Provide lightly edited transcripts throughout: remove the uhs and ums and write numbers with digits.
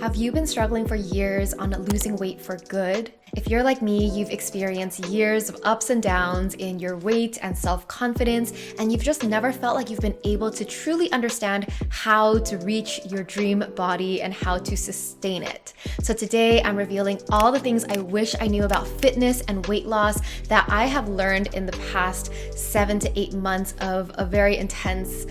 Have you been struggling for years on losing weight for good? If you're like me, you've experienced years of ups and downs in your weight and self-confidence, and you've just never felt like you've been able to truly understand how to reach your dream body and how to sustain it. So today I'm revealing all the things I wish I knew about fitness and weight loss that I have learned in the past 7 to 8 months of a very intense,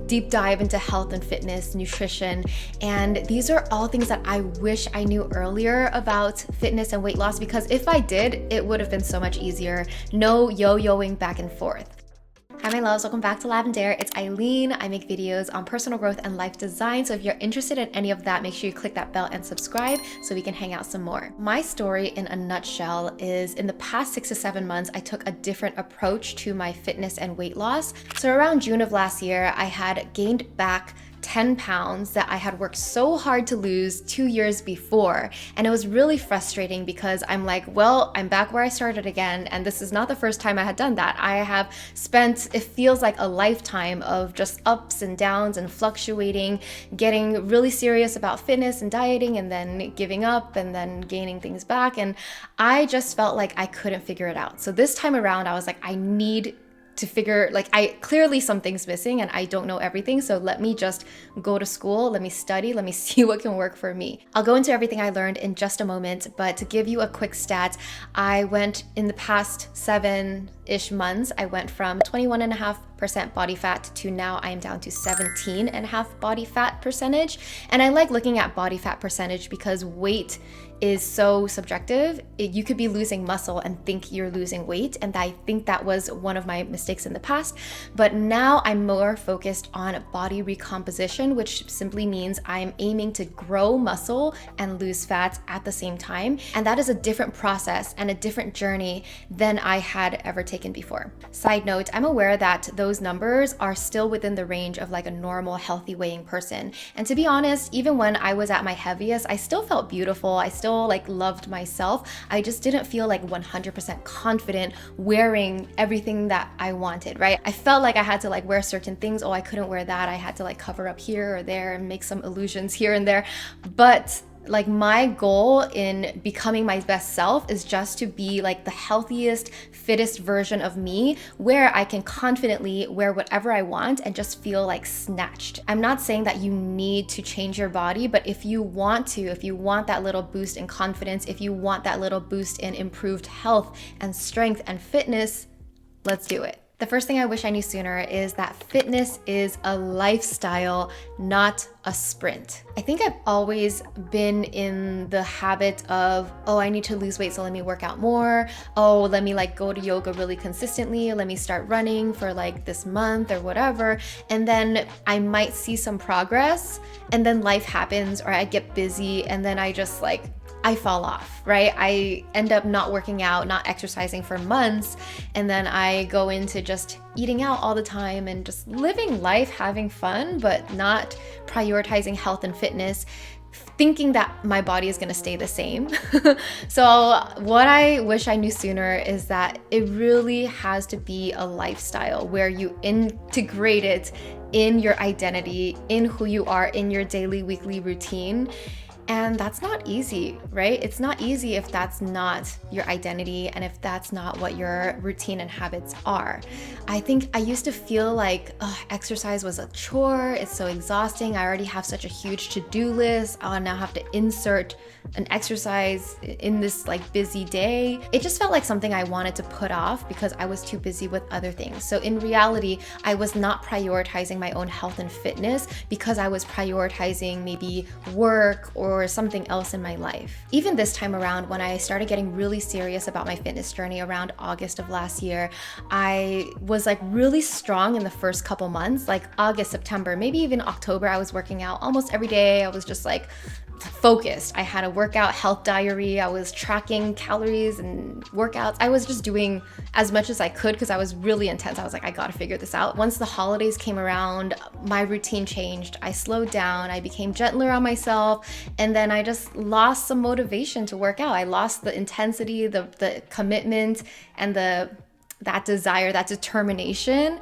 deep dive into health and fitness, nutrition. And these are all things that I wish I knew earlier about fitness and weight loss, because if I did, it would have been so much easier. No yo-yoing back and forth. Hi my loves, welcome back to Lavendaire. It's Aileen. I make videos on personal growth and life design. So if you're interested in any of that, make sure you click that bell and subscribe so we can hang out some more. My story in a nutshell is in the past 6 to 7 months, I took a different approach to my fitness and weight loss. So around June of last year, I had gained back 10 pounds that I had worked so hard to lose 2 years before. And it was really frustrating because I'm like, well, I'm back where I started again. And this is not the first time I had done that. I have spent, it feels like a lifetime of just ups and downs and fluctuating, getting really serious about fitness and dieting and then giving up and then gaining things back. And I just felt like I couldn't figure it out. So this time around, I was like, I need to figure, clearly something's missing and I don't know everything. So let me just go to school, let me study, let me see what can work for me. I'll go into everything I learned in just a moment, but to give you a quick stat, I went in the past 7-ish months, I went from 21.5% body fat to now I am down to 17.5% body fat percentage. And I like looking at body fat percentage because weight is so subjective. You could be losing muscle and think you're losing weight. And I think that was one of my mistakes in the past. But now I'm more focused on body recomposition, which simply means I'm aiming to grow muscle and lose fat at the same time. And that is a different process and a different journey than I had ever taken before. Side note, I'm aware that those numbers are still within the range of like a normal, healthy weighing person. And to be honest, even when I was at my heaviest, I still felt beautiful. I still loved myself. I just didn't feel like 100% confident wearing everything that I wanted, right? I felt like I had to wear certain things. Oh, I couldn't wear that. I had to cover up here or there and make some illusions here and there. But my goal in becoming my best self is just to be the healthiest, fittest version of me, where I can confidently wear whatever I want and just feel snatched. I'm not saying that you need to change your body, but if you want to, if you want that little boost in confidence, if you want that little boost in improved health and strength and fitness, let's do it. The first thing I wish I knew sooner is that fitness is a lifestyle, not a sprint. I think I've always been in the habit of, oh, I need to lose weight, so let me work out more. Oh, let me go to yoga really consistently. Let me start running for this month or whatever. And then I might see some progress and then life happens or I get busy and then I just I fall off, right? I end up not working out, not exercising for months, and then I go into just eating out all the time and just living life, having fun, but not prioritizing health and fitness, thinking that my body is going to stay the same. So what I wish I knew sooner is that it really has to be a lifestyle where you integrate it in your identity, in who you are, in your daily, weekly routine. And that's not easy, right? It's not easy if that's not your identity and if that's not what your routine and habits are. I think I used to feel exercise was a chore. It's so exhausting. I already have such a huge to-do list. I'll now have to insert an exercise in this busy day. It just felt like something I wanted to put off because I was too busy with other things. So in reality, I was not prioritizing my own health and fitness because I was prioritizing maybe work or something else in my life. Even this time around, when I started getting really serious about my fitness journey around August of last year, I was really strong in the first couple months, August, September, maybe even October. I was working out almost every day. I was just focused. I had a workout health diary. I was tracking calories and workouts. I was just doing as much as I could because I was really intense. I was I gotta figure this out. Once the holidays came around, my routine changed. I slowed down. I became gentler on myself. And then I just lost some motivation to work out. I lost the intensity, the commitment, and that desire, that determination.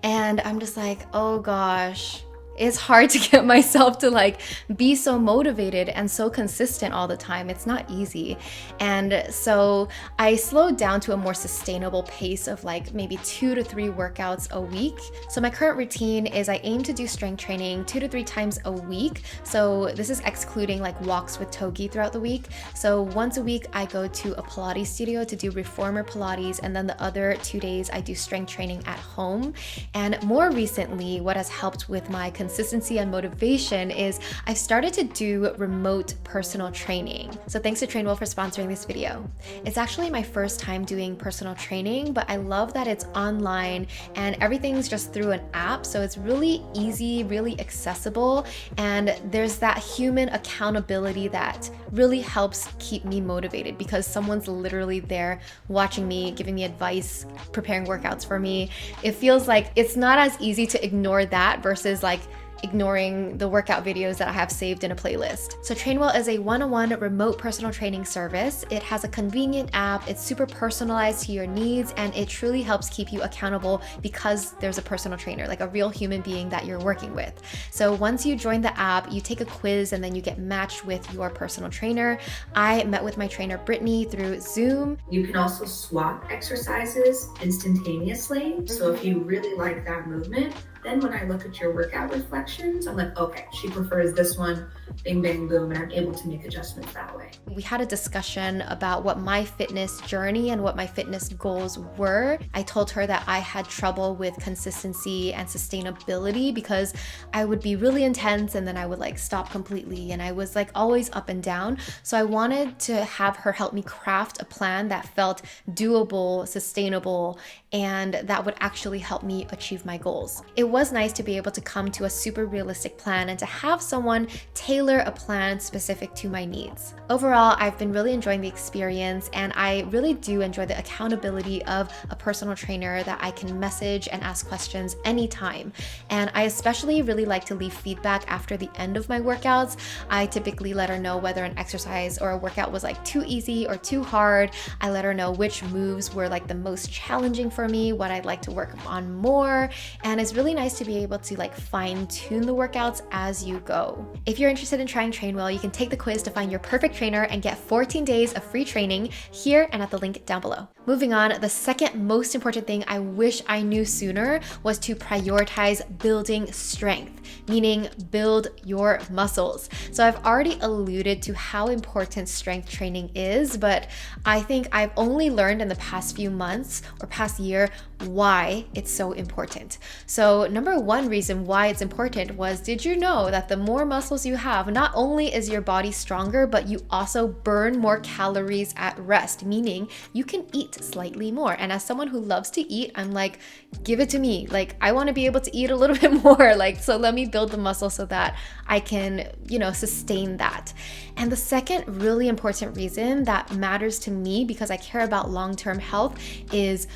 And I'm just oh gosh, it's hard to get myself to like be so motivated and so consistent all the time. It's not easy. And so I slowed down to a more sustainable pace of like maybe 2 to 3 workouts a week. So my current routine is I aim to do strength training 2 to 3 times a week. So this is excluding like walks with Togi throughout the week. So once a week I go to a Pilates studio to do reformer Pilates, and then the other 2 days I do strength training at home. And more recently, what has helped with my consistency and motivation is I've started to do remote personal training. So thanks to Trainwell for sponsoring this video. It's actually my first time doing personal training, but I love that it's online and everything's just through an app. So it's really easy, really accessible, and there's that human accountability that really helps keep me motivated because someone's literally there watching me, giving me advice, preparing workouts for me. It feels like it's not as easy to ignore that versus like ignoring the workout videos that I have saved in a playlist. So Trainwell is a one-on-one remote personal training service. It has a convenient app, it's super personalized to your needs, and it truly helps keep you accountable because there's a personal trainer, like a real human being that you're working with. So once you join the app, you take a quiz and then you get matched with your personal trainer. I met with my trainer Brittany through Zoom. You can also swap exercises instantaneously. So if you really like that movement, then when I look at your workout reflections, I'm like, okay, she prefers this one, bing, bang, boom, and I'm able to make adjustments that way. We had a discussion about what my fitness journey and what my fitness goals were. I told her that I had trouble with consistency and sustainability because I would be really intense and then I would like stop completely, and I was like always up and down. So I wanted to have her help me craft a plan that felt doable, sustainable, and that would actually help me achieve my goals. It was nice to be able to come to a super realistic plan and to have someone tailor a plan specific to my needs. Overall, I've been really enjoying the experience, and I really do enjoy the accountability of a personal trainer that I can message and ask questions anytime. And I especially really like to leave feedback after the end of my workouts. I typically let her know whether an exercise or a workout was like too easy or too hard. I let her know which moves were like the most challenging for me, what I'd like to work on more, and it's really nice to be able to like fine tune the workouts as you go. If you're interested in trying Trainwell, you can take the quiz to find your perfect trainer and get 14 days of free training here and at the link down below. Moving on, the second most important thing I wish I knew sooner was to prioritize building strength, meaning build your muscles. So I've already alluded to how important strength training is, but I think I've only learned in the past few months or past year why it's so important. So number one reason why it's important was, did you know that the more muscles you have, not only is your body stronger, but you also burn more calories at rest, meaning you can eat slightly more. And as someone who loves to eat, I'm like, give it to me. Like, I want to be able to eat a little bit more. Like, so let me build the muscle so that I can, sustain that. And the second really important reason that matters to me, because I care about long-term health, is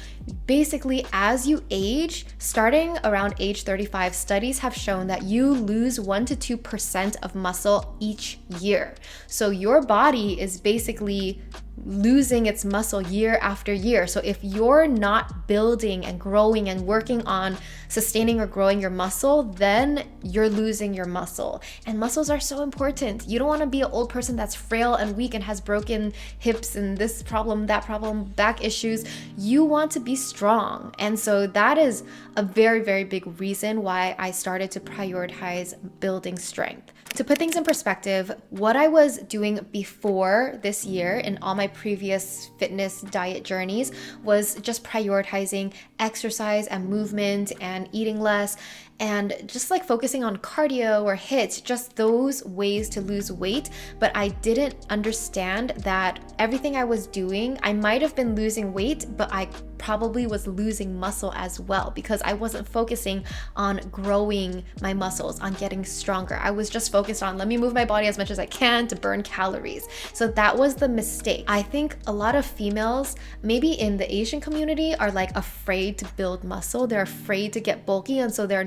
basically as you age, starting around age 35, studies have shown that you lose 1 to 2% of muscle each year. So your body is basically losing its muscle year after year. So if you're not building and growing and working on sustaining or growing your muscle, then you're losing your muscle. And muscles are so important. You don't want to be an old person that's frail and weak and has broken hips and this problem, that problem, back issues. You want to be strong. And so that is a very, very big reason why I started to prioritize building strength. To put things in perspective, what I was doing before this year in all my previous fitness diet journeys was just prioritizing exercise and movement and eating less and just like focusing on cardio or HIIT, just those ways to lose weight. But I didn't understand that everything I was doing, I might have been losing weight, but I probably was losing muscle as well because I wasn't focusing on growing my muscles, on getting stronger. I was just focused on, let me move my body as much as I can to burn calories. So that was the mistake. I think a lot of females, maybe in the Asian community, are like afraid to build muscle. They're afraid to get bulky, and so they're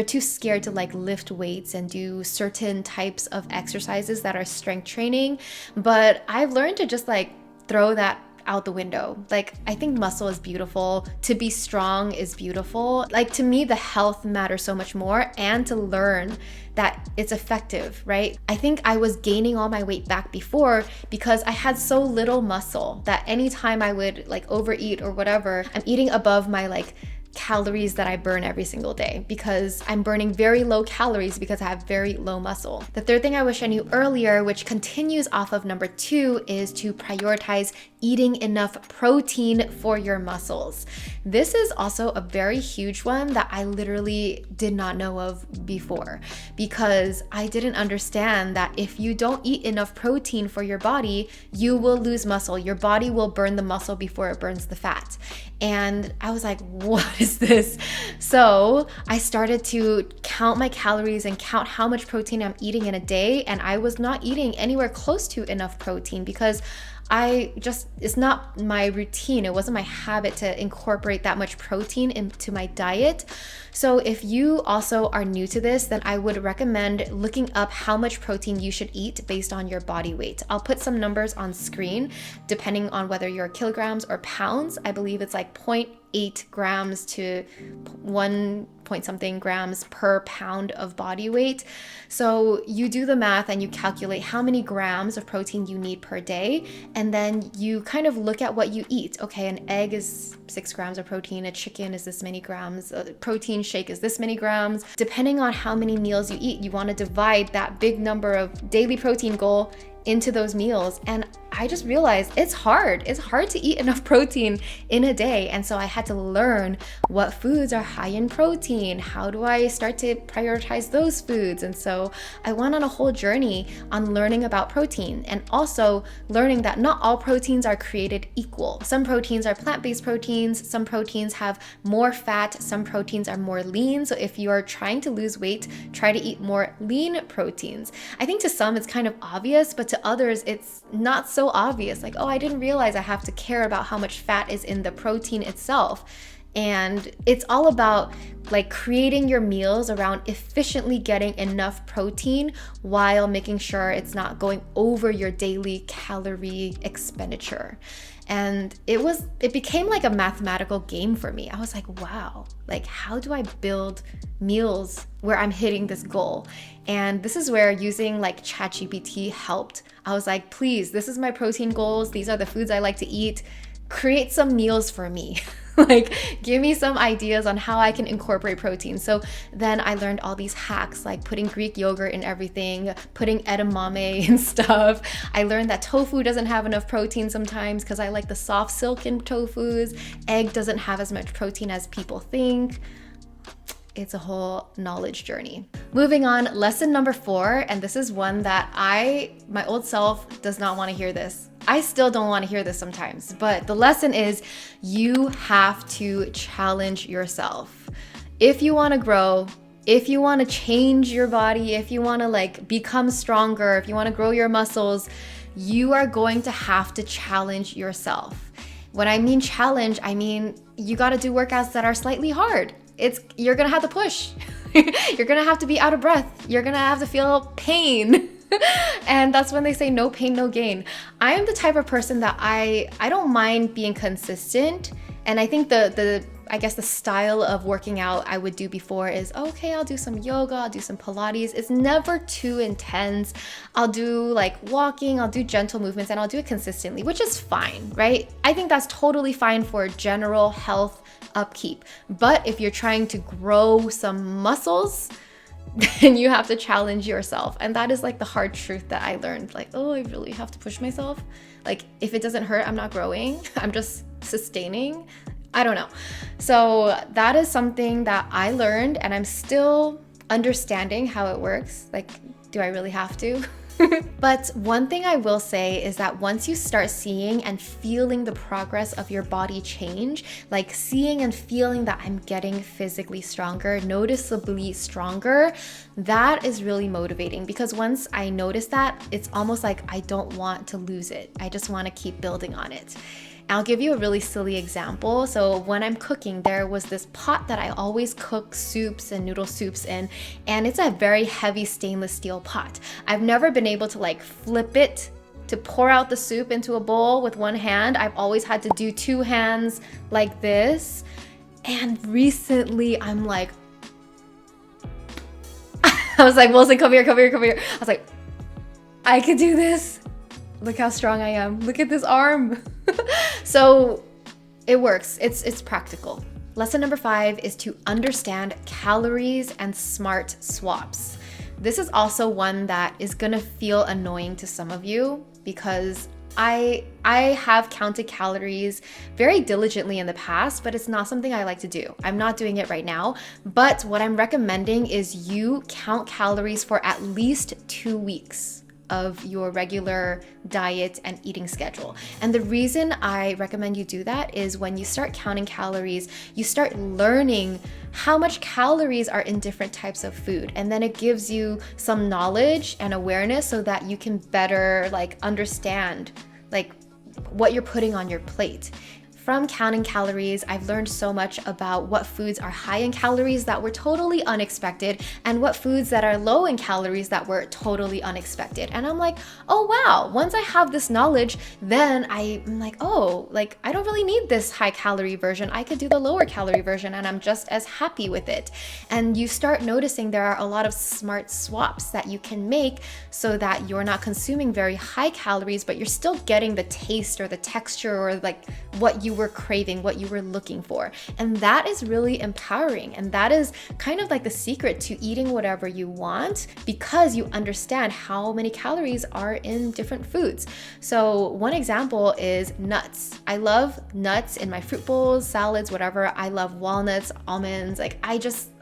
too scared to like lift weights and do certain types of exercises that are strength training. But I've learned to just like throw that out the window. Like, I think muscle is beautiful. To be strong is beautiful. Like, to me, the health matters so much more, and to learn that it's effective, right? I think I was gaining all my weight back before because I had so little muscle that anytime I would like overeat or whatever, I'm eating above my like calories that I burn every single day because I'm burning very low calories because I have very low muscle. The third thing I wish I knew earlier, which continues off of number 2, is to prioritize eating enough protein for your muscles. This is also a very huge one that I literally did not know of before, because I didn't understand that if you don't eat enough protein for your body, you will lose muscle. Your body will burn the muscle before it burns the fat. And I was like, what is this? So I started to count my calories and count how much protein I'm eating in a day. And I was not eating anywhere close to enough protein because it's not my routine. It wasn't my habit to incorporate that much protein into my diet. So if you also are new to this, then I would recommend looking up how much protein you should eat based on your body weight. I'll put some numbers on screen depending on whether you're kilograms or pounds. I believe it's like 0.8 grams to 1 point something grams per pound of body weight. So you do the math and you calculate how many grams of protein you need per day. And then you kind of look at what you eat. Okay, an egg is 6 grams of protein, a chicken is this many grams, a protein shake is this many grams. Depending on how many meals you eat, you want to divide that big number of daily protein goal into those meals. And I just realized it's hard. It's hard to eat enough protein in a day. And so I had to learn what foods are high in protein. How do I start to prioritize those foods? And so I went on a whole journey on learning about protein, and also learning that not all proteins are created equal. Some proteins are plant-based proteins. Some proteins have more fat. Some proteins are more lean. So if you are trying to lose weight, try to eat more lean proteins. I think to some it's kind of obvious, but to others it's not so obvious. Like, oh, I didn't realize I have to care about how much fat is in the protein itself. And it's all about like creating your meals around efficiently getting enough protein while making sure it's not going over your daily calorie expenditure. And it became like a mathematical game for me. I was like, wow, like how do I build meals where I'm hitting this goal? And this is where using like ChatGPT helped. I was like, please, this is my protein goals. These are the foods I like to eat. Create some meals for me. Like, give me some ideas on how I can incorporate protein. So then I learned all these hacks, like putting Greek yogurt in everything, putting edamame and stuff. I learned that tofu doesn't have enough protein sometimes because I like the soft silk in tofus. Egg doesn't have as much protein as people think. It's a whole knowledge journey. Moving on, lesson number 4, and this is one that my old self does not want to hear this. I still don't want to hear this sometimes, but the lesson is you have to challenge yourself. If you want to grow, if you want to change your body, if you want to like become stronger, if you want to grow your muscles, you are going to have to challenge yourself. When I mean challenge, I mean you got to do workouts that are slightly hard. You're gonna have to push. You're gonna have to be out of breath. You're gonna have to feel pain. And that's when they say no pain, no gain. I am the type of person that I don't mind being consistent. And I think the style of working out I would do before is, okay, I'll do some yoga, I'll do some Pilates. It's never too intense. I'll do like walking, I'll do gentle movements, and I'll do it consistently, which is fine, right? I think that's totally fine for general health upkeep. But if you're trying to grow some muscles, then you have to challenge yourself. And that is like the hard truth that I learned. Like, oh, I really have to push myself. Like, if it doesn't hurt, I'm not growing. I'm just sustaining. I don't know. So that is something that I learned, and I'm still understanding how it works. Like, do I really have to? But one thing I will say is that once you start seeing and feeling the progress of your body change, like seeing and feeling that I'm getting physically stronger, noticeably stronger, that is really motivating, because once I notice that, it's almost like I don't want to lose it. I just want to keep building on it. I'll give you a really silly example. So when I'm cooking, there was this pot that I always cook soups and noodle soups in, and it's a very heavy stainless steel pot. I've never been able to like flip it to pour out the soup into a bowl with one hand. I've always had to do two hands like this. And recently I'm like, I was like, Wilson, come here. I was like, I could do this. Look how strong I am. Look at this arm. So it works. It's practical. Lesson number 5 is to understand calories and smart swaps. This is also one that is gonna feel annoying to some of you because I have counted calories very diligently in the past, but it's not something I like to do. I'm not doing it right now, but what I'm recommending is you count calories for at least 2 weeks of your regular diet and eating schedule. And the reason I recommend you do that is when you start counting calories, you start learning how much calories are in different types of food. And then it gives you some knowledge and awareness so that you can better understand what you're putting on your plate. From counting calories, I've learned so much about what foods are high in calories that were totally unexpected and what foods that are low in calories that were totally unexpected. And I'm like, oh wow, once I have this knowledge, then I'm like, oh, I don't really need this high calorie version. I could do the lower calorie version and I'm just as happy with it. And you start noticing there are a lot of smart swaps that you can make so that you're not consuming very high calories, but you're still getting the taste or the texture or what you were craving, what you were looking for. And that is really empowering. And that is kind of the secret to eating whatever you want because you understand how many calories are in different foods. So one example is nuts. I love nuts in my fruit bowls, salads, whatever. I love walnuts, almonds.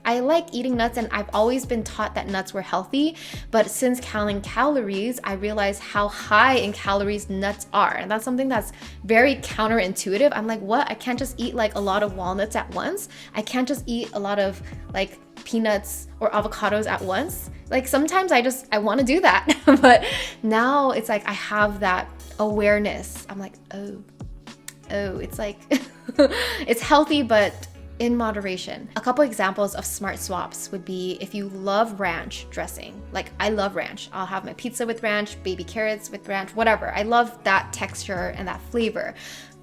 I like eating nuts and I've always been taught that nuts were healthy, but since counting calories, I realized how high in calories nuts are. And that's something that's very counterintuitive. I'm like, what? I can't just eat a lot of walnuts at once. I can't just eat a lot of peanuts or avocados at once. Sometimes I want to do that, but now it's I have that awareness. I'm like, oh, it's it's healthy, but in moderation. A couple examples of smart swaps would be if you love ranch dressing. I love ranch. I'll have my pizza with ranch, baby carrots with ranch, whatever. I love that texture and that flavor.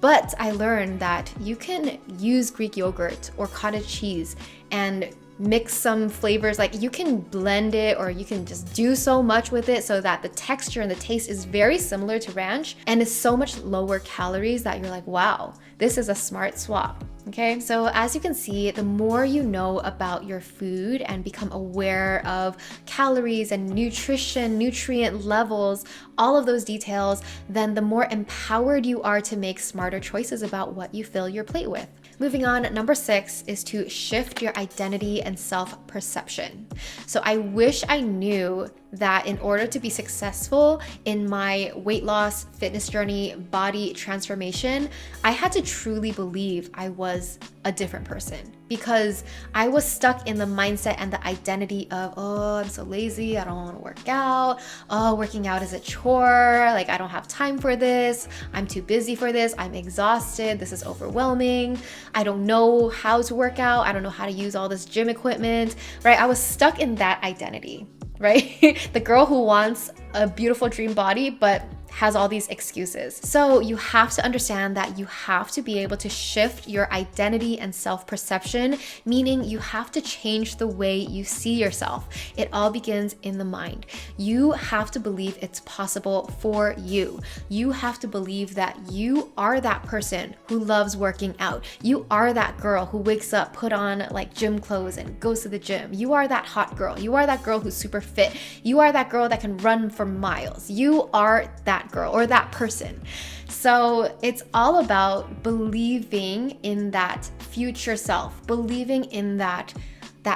But I learned that you can use Greek yogurt or cottage cheese and mix some flavors. You can blend it or you can just do so much with it so that the texture and the taste is very similar to ranch and it's so much lower calories that you're like, wow, this is a smart swap. Okay, so as you can see, the more you know about your food and become aware of calories and nutrition, nutrient levels, all of those details, then the more empowered you are to make smarter choices about what you fill your plate with. Moving on, number 6 is to shift your identity and self-perception. So I wish I knew that in order to be successful in my weight loss, fitness journey, body transformation, I had to truly believe I was a different person because I was stuck in the mindset and the identity of, oh, I'm so lazy, I don't want to work out, oh, working out is a chore, I don't have time for this, I'm too busy for this, I'm exhausted, this is overwhelming, I don't know how to work out, I don't know how to use all this gym equipment, right? I was stuck in that identity, right? The girl who wants a beautiful dream body, but has all these excuses. So you have to understand that you have to be able to shift your identity and self-perception, meaning you have to change the way you see yourself. It all begins in the mind. You have to believe it's possible for you. You have to believe that you are that person who loves working out. You are that girl who wakes up, put on gym clothes and goes to the gym. You are that hot girl. You are that girl who's super fit. You are that girl that can run for miles. You are that girl or that person. So it's all about believing in that future self, believing in that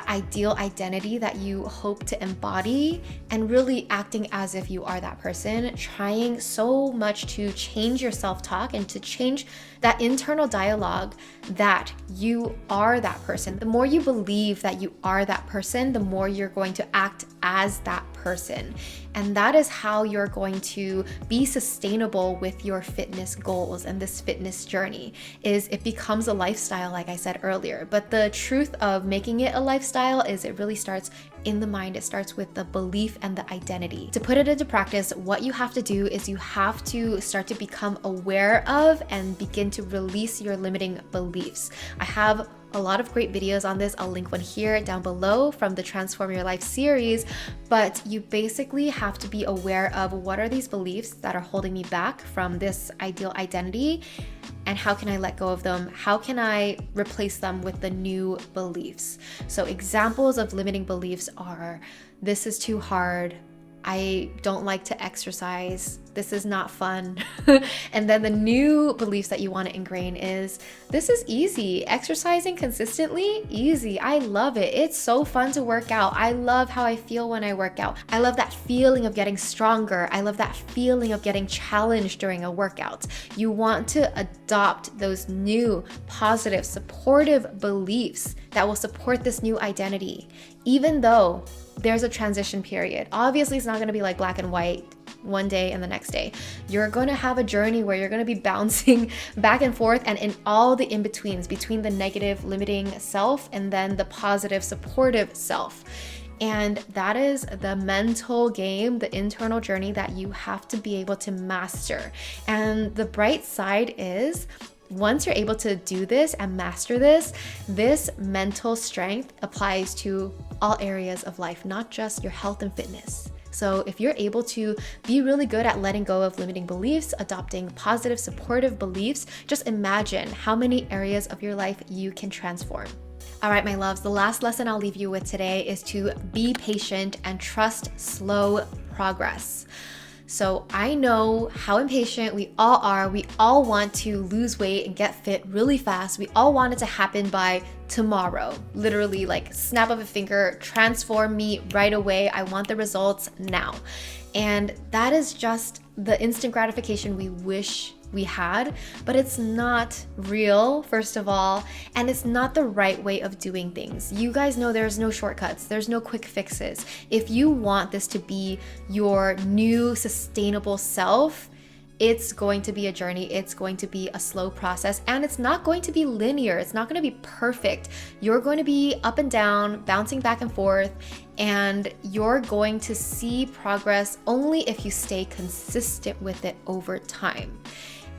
ideal identity that you hope to embody and really acting as if you are that person, trying so much to change your self-talk and to change that internal dialogue that you are that person. The more you believe that you are that person, the more you're going to act as that person. person. And that is how you're going to be sustainable with your fitness goals and this fitness journey. Is it becomes a lifestyle, like I said earlier. But the truth of making it a lifestyle is it really starts in the mind. It starts with the belief and the identity. To put it into practice, what you have to do is you have to start to become aware of and begin to release your limiting beliefs. I have a lot of great videos on this. I'll link one here down below from the Transform Your Life series, but you basically have to be aware of what are these beliefs that are holding me back from this ideal identity, and how can I let go of them? How can I replace them with the new beliefs? So examples of limiting beliefs are, this is too hard, I don't like to exercise, this is not fun. And then the new beliefs that you want to ingrain is, this is easy. Exercising consistently, easy. I love it. It's so fun to work out. I love how I feel when I work out. I love that feeling of getting stronger. I love that feeling of getting challenged during a workout. You want to adopt those new, positive, supportive beliefs that will support this new identity, even though there's a transition period. Obviously, it's not going to be like black and white one day and the next day. You're going to have a journey where you're going to be bouncing back and forth, and in all the in-betweens between the negative limiting self and then the positive supportive self. And that is the mental game, the internal journey that you have to be able to master. And the bright side is, once you're able to do this and master this, this mental strength applies to all areas of life, not just your health and fitness. So if you're able to be really good at letting go of limiting beliefs, adopting positive, supportive beliefs, just imagine how many areas of your life you can transform. All right, my loves, the last lesson I'll leave you with today is to be patient and trust slow progress. So I know how impatient we all are. We all want to lose weight and get fit really fast. We all want it to happen by tomorrow. Literally, like snap of a finger, transform me right away. I want the results now. And that is just the instant gratification we wish we had, but it's not real, first of all, and it's not the right way of doing things. You guys know there's no shortcuts, there's no quick fixes. If you want this to be your new sustainable self, it's going to be a journey, it's going to be a slow process, and it's not going to be linear, it's not going to be perfect. You're going to be up and down, bouncing back and forth, and you're going to see progress only if you stay consistent with it over time.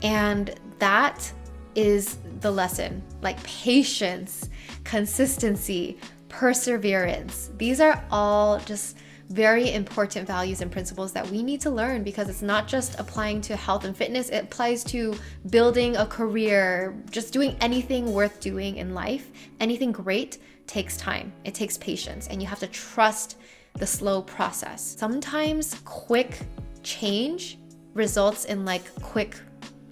And that is the lesson, like patience, consistency, perseverance. These are all just very important values and principles that we need to learn, because it's not just applying to health and fitness, it applies to building a career, just doing anything worth doing in life. Anything great takes time, it takes patience, and you have to trust the slow process. Sometimes quick change results in like quick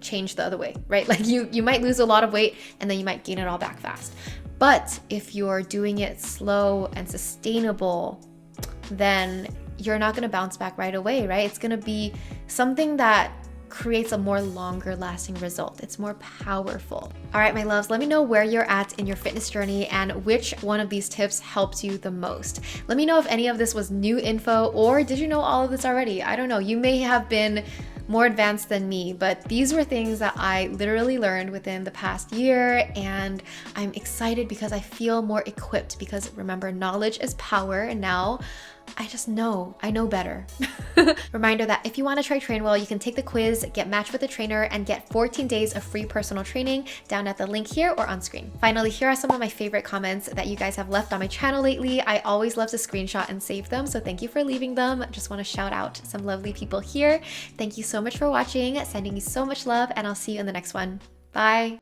change the other way, right? Like you might lose a lot of weight and then you might gain it all back fast. But if you're doing it slow and sustainable, then you're not going to bounce back right away, right? It's going to be something that creates a more longer lasting result. It's more powerful. All right, my loves, let me know where you're at in your fitness journey and which one of these tips helped you the most. Let me know if any of this was new info, or did you know all of this already? I don't know. You may have been more advanced than me, but these were things that I literally learned within the past year, and I'm excited because I feel more equipped, because remember, knowledge is power, and now I know better. Reminder that if you want to try Train Well, you can take the quiz, get matched with a trainer, and get 14 days of free personal training down at the link here or on screen. Finally, here are some of my favorite comments that you guys have left on my channel lately. I always love to screenshot and save them, so thank you for leaving them. Just want to shout out some lovely people here. Thank you so much for watching, sending you so much love, and I'll see you in the next one. Bye.